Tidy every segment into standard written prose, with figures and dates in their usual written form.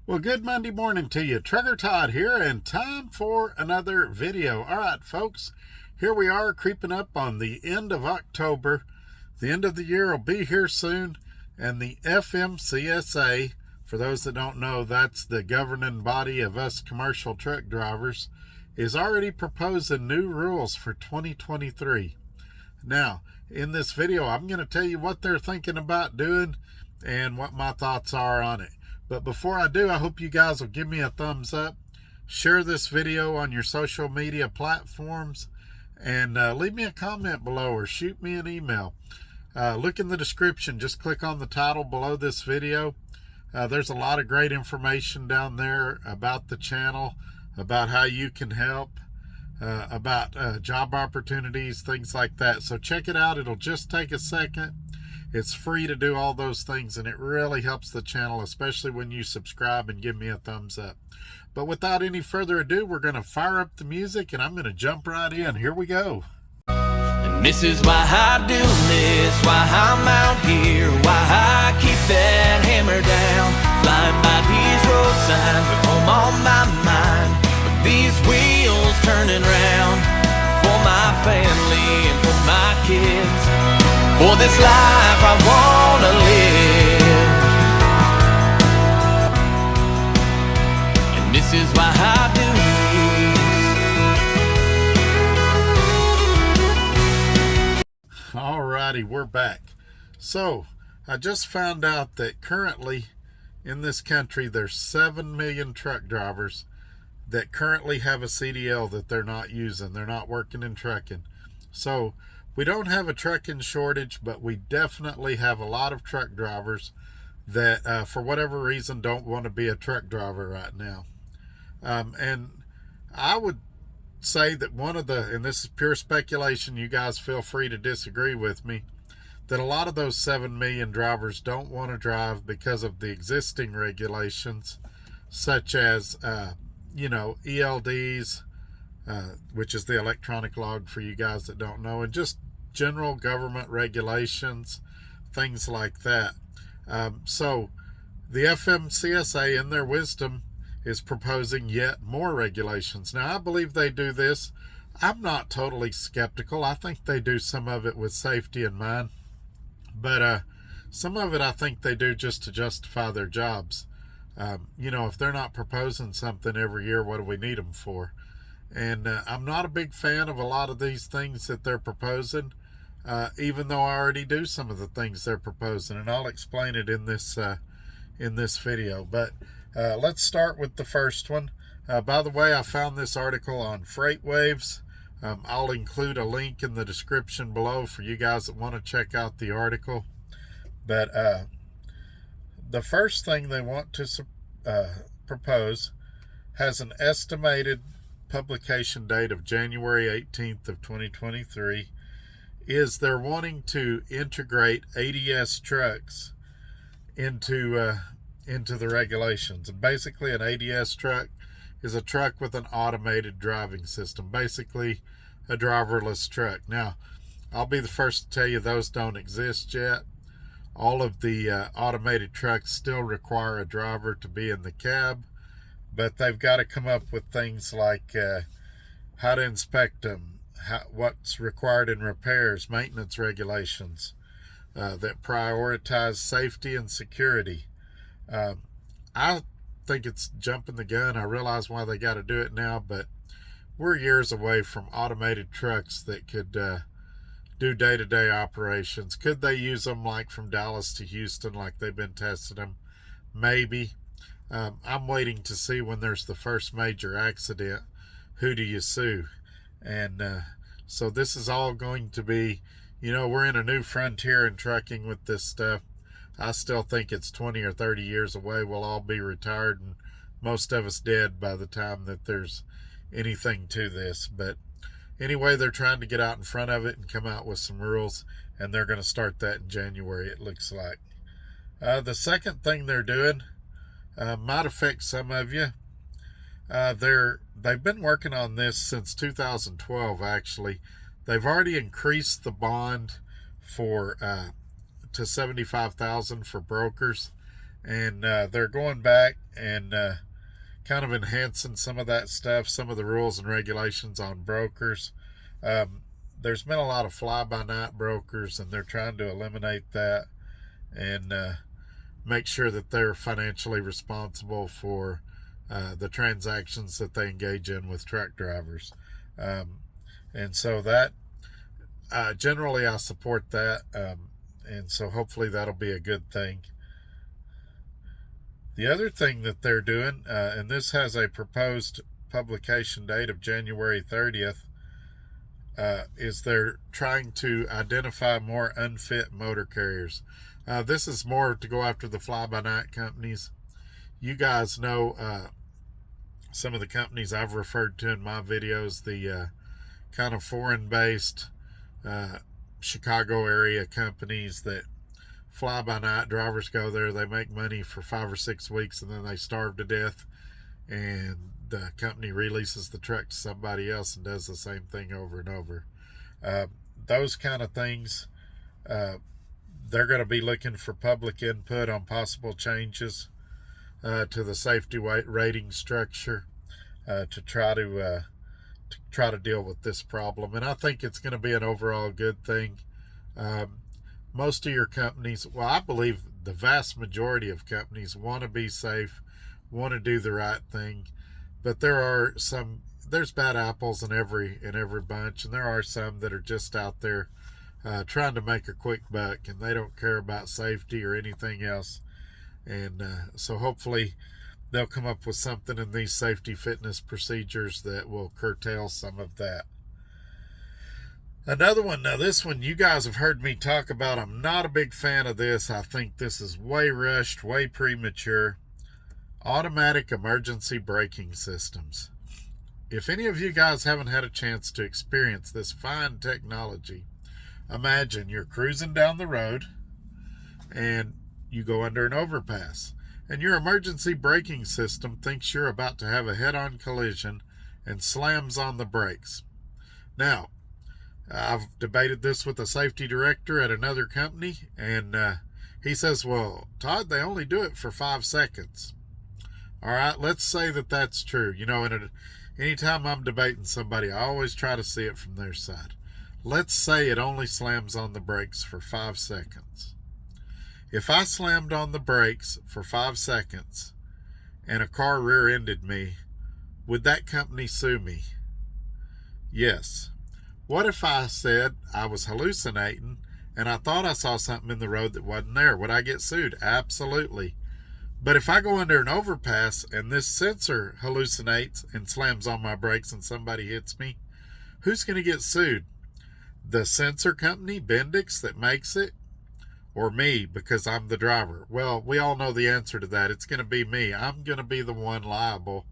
Well, good Monday morning to you. Trucker Todd here, and time for another video. All right, folks, here we are creeping up on the end of October. The end of the year will be here soon, and the FMCSA, for those that don't know, that's the governing body of us commercial truck drivers, is already proposing new rules for 2023. Now, in this video, I'm going to tell you what they're thinking about doing and what my thoughts are on it. But before I do, I hope you guys will give me a thumbs up, share this video on your social media platforms, and leave me a comment below or shoot me an email. Look in the description. Just click on the title below this video. There's a lot of great information down there about the channel, about how you can help, about job opportunities, things like that. So check it out. It'll just take a second. It's free to do all those things, and it really helps the channel, especially when you subscribe and give me a thumbs up. But without any further ado, we're going to fire up the music, and I'm going to jump right in. Here we go. And this is why I do this, why I'm out here, why I keep that hammer down, flying by these road signs with home on my mind, with these wheels turning round, for my family and for my kids. For this life I wanna live, and this is why I do this. Alrighty, we're back. So, I just found out that currently in this country there's 7 million truck drivers that currently have a CDL that they're not using. They're not working in trucking. So, we don't have a trucking shortage, but we definitely have a lot of truck drivers that, for whatever reason, don't want to be a truck driver right now. And I would say that one of the, and this is pure speculation, you guys feel free to disagree with me, that a lot of those 7 million drivers don't want to drive because of the existing regulations, such as, ELDs, which is the electronic log for you guys that don't know, and just general government regulations, things like that. So the FMCSA, in their wisdom, is proposing yet more regulations. Now, I believe they do this. I'm not totally skeptical. I think they do some of it with safety in mind, but some of it I think they do just to justify their jobs. If they're not proposing something every year, what do we need them for? And I'm not a big fan of a lot of these things that they're proposing, even though I already do some of the things they're proposing, and I'll explain it in this video. But let's start with the first one. By the way, I found this article on Freight Waves. I'll include a link in the description below for you guys that want to check out the article. But the first thing they want to propose has an estimated publication date of January 18th of 2023, is they're wanting to integrate ADS trucks into the regulations. And basically an ADS truck is a truck with an automated driving system, basically a driverless truck. Now, I'll be the first to tell you those don't exist yet. All of the automated trucks still require a driver to be in the cab, but they've got to come up with things like how to inspect them, what's required in repairs, maintenance regulations that prioritize safety and security. I think it's jumping the gun. I realize why they got to do it now, but we're years away from automated trucks that could do day-to-day operations. Could they use them like from Dallas to Houston like they've been testing them? Maybe. I'm waiting to see when there's the first major accident, who do you sue? And so this is all going to be, we're in a new frontier in trucking with this stuff. I still think it's 20 or 30 years away. We'll all be retired and most of us dead by the time that there's anything to this. But anyway, they're trying to get out in front of it and come out with some rules, and they're going to start that in January, it looks like. The second thing they're doing might affect some of you. They've been working on this since 2012, actually. They've already increased the bond for to $75,000 for brokers, and they're going back and kind of enhancing some of that stuff, some of the rules and regulations on brokers. There's been a lot of fly-by-night brokers, and they're trying to eliminate that and make sure that they're financially responsible for the transactions that they engage in with truck drivers. And so that, generally I support that, and so hopefully that'll be a good thing. The other thing that they're doing, and this has a proposed publication date of January 30th, is they're trying to identify more unfit motor carriers. This is more to go after the fly-by-night companies. You guys know some of the companies I've referred to in my videos, the kind of foreign-based Chicago area companies that fly-by-night drivers go there, they make money for 5 or 6 weeks, and then they starve to death, and the company releases the truck to somebody else and does the same thing over and over. Those kind of things, they're going to be looking for public input on possible changes to the safety rating structure to try to deal with this problem. And I think it's going to be an overall good thing. Most of your companies, well, I believe the vast majority of companies want to be safe, want to do the right thing, but there's bad apples in every bunch, and there are some that are just out there trying to make a quick buck, and they don't care about safety or anything else. And so hopefully they'll come up with something in these safety fitness procedures that will curtail some of that. Another one, now this one you guys have heard me talk about. I'm not a big fan of this. I think this is way rushed, way premature. Automatic emergency braking systems. If any of you guys haven't had a chance to experience this fine technology, imagine you're cruising down the road and you go under an overpass, and your emergency braking system thinks you're about to have a head-on collision and slams on the brakes. Now, I've debated this with a safety director at another company, and he says, well, Todd, they only do it for 5 seconds. All right, let's say that that's true. You know, anytime I'm debating somebody, I always try to see it from their side. Let's say it only slams on the brakes for 5 seconds. If I slammed on the brakes for 5 seconds and a car rear-ended me, would that company sue me? Yes. What if I said I was hallucinating and I thought I saw something in the road that wasn't there? Would I get sued? Absolutely. But if I go under an overpass and this sensor hallucinates and slams on my brakes and somebody hits me, who's going to get sued? The sensor company, Bendix, that makes it? Or me, because I'm the driver? Well, we all know the answer to that. It's going to be me. I'm going to be the one liable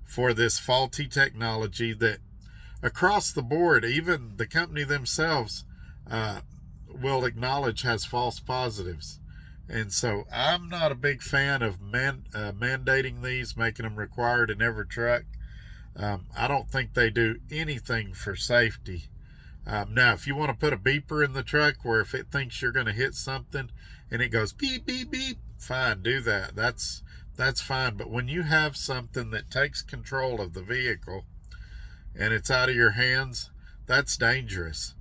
for this faulty technology that across the board, even the company themselves will acknowledge has false positives. And so I'm not a big fan of mandating these, making them required in every truck. I don't think they do anything for safety. Now, if you want to put a beeper in the truck where if it thinks you're going to hit something and it goes beep, beep, beep, fine, do that. That's fine. But when you have something that takes control of the vehicle and it's out of your hands, that's dangerous.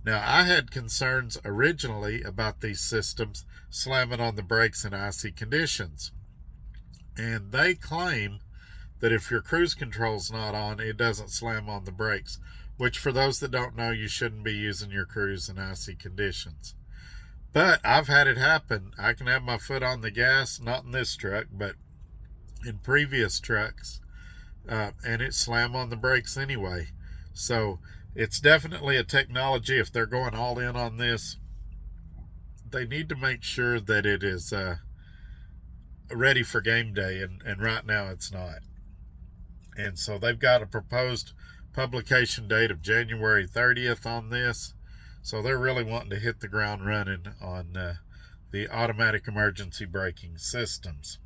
Now, I had concerns originally about these systems slamming on the brakes in icy conditions. And they claim that if your cruise control's not on, it doesn't slam on the brakes, which for those that don't know, you shouldn't be using your cruise in icy conditions. But I've had it happen. I can have my foot on the gas, not in this truck, but in previous trucks, and it slam on the brakes anyway. So it's definitely a technology. If they're going all in on this, they need to make sure that it is ready for game day, and right now it's not. And so they've got a proposed publication date of January 30th on this. So they're really wanting to hit the ground running on the automatic emergency braking systems.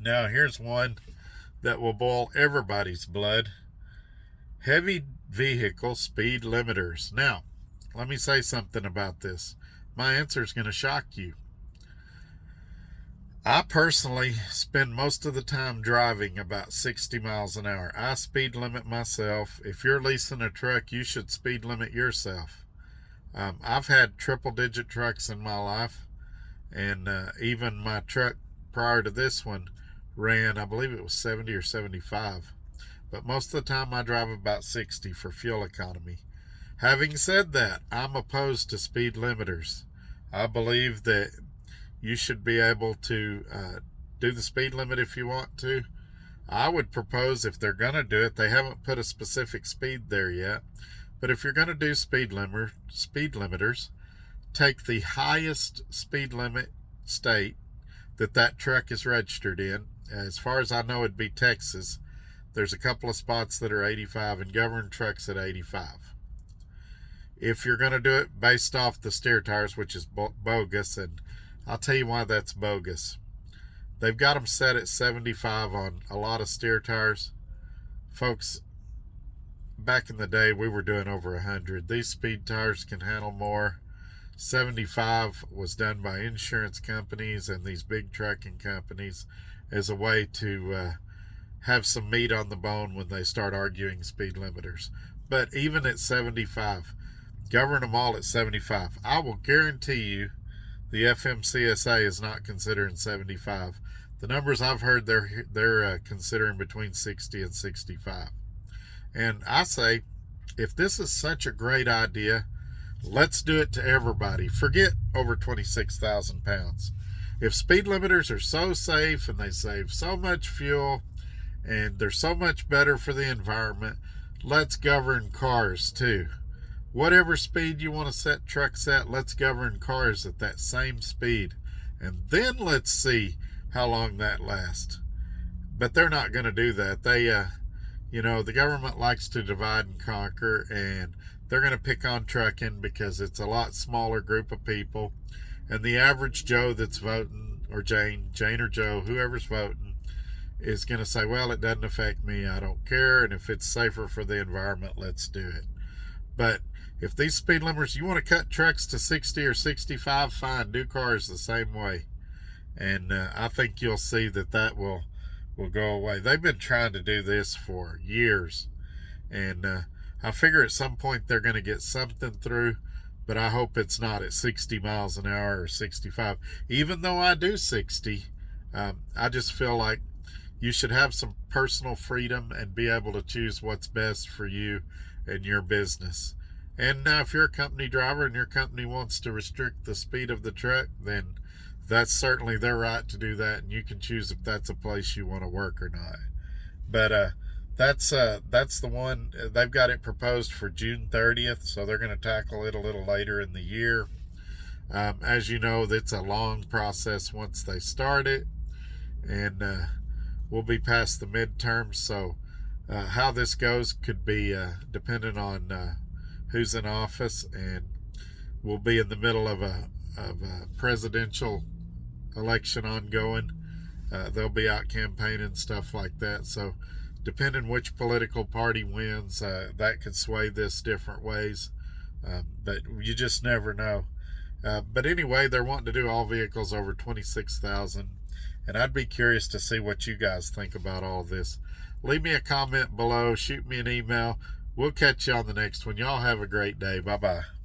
Now here's one that will boil everybody's blood. Heavy vehicle speed limiters. Now, let me say something about this. My answer is going to shock you. I personally spend most of the time driving about 60 miles an hour. I speed limit myself. If you're leasing a truck, you should speed limit yourself. I've had triple digit trucks in my life, and even my truck prior to this one ran, I believe it was 70 or 75. But most of the time I drive about 60 for fuel economy. Having said that, I'm opposed to speed limiters. I believe that you should be able to do the speed limit if you want to. I would propose, if they're going to do it, they haven't put a specific speed there yet, but if you're going to do speed limiters, take the highest speed limit state that truck is registered in. As far as I know, it'd be Texas. There's a couple of spots that are 85 and governed trucks at 85. If you're going to do it based off the steer tires, which is bogus, and I'll tell you why that's bogus. They've got them set at 75 on a lot of steer tires. Folks, back in the day, we were doing over 100. These speed tires can handle more. 75 was done by insurance companies and these big trucking companies as a way to have some meat on the bone when they start arguing speed limiters. But even at 75, govern them all at 75. I will guarantee you the FMCSA is not considering 75. The numbers I've heard, they're considering between 60 and 65. And I say, if this is such a great idea, let's do it to everybody. Forget over 26,000 pounds. If speed limiters are so safe and they save so much fuel and they're so much better for the environment, let's govern cars too. Whatever speed you want to set trucks at, let's govern cars at that same speed. And then let's see how long that lasts. But they're not going to do that. They, the government likes to divide and conquer, and they're going to pick on trucking because it's a lot smaller group of people. And the average Joe that's voting, or Jane or Joe, whoever's voting, is going to say, well, it doesn't affect me. I don't care. And if it's safer for the environment, let's do it. But if these speed limiters, you want to cut trucks to 60 or 65, fine, do cars the same way. And I think you'll see that will go away. They've been trying to do this for years. And I figure at some point they're going to get something through, but I hope it's not at 60 miles an hour or 65. Even though I do 60, I just feel like you should have some personal freedom and be able to choose what's best for you and your business. And now if you're a company driver and your company wants to restrict the speed of the truck, then that's certainly their right to do that, and you can choose if that's a place you want to work or not. But that's the one. They've got it proposed for June 30th, so they're going to tackle it a little later in the year. As you know, it's a long process once they start it, and we'll be past the midterms, so how this goes could be dependent on who's in office, and we'll be in the middle of a presidential election ongoing. They'll be out campaigning, stuff like that. So depending which political party wins, that could sway this different ways. But you just never know. But anyway, they're wanting to do all vehicles over 26,000. And I'd be curious to see what you guys think about all this. Leave me a comment below. Shoot me an email. We'll catch you on the next one. Y'all have a great day. Bye-bye.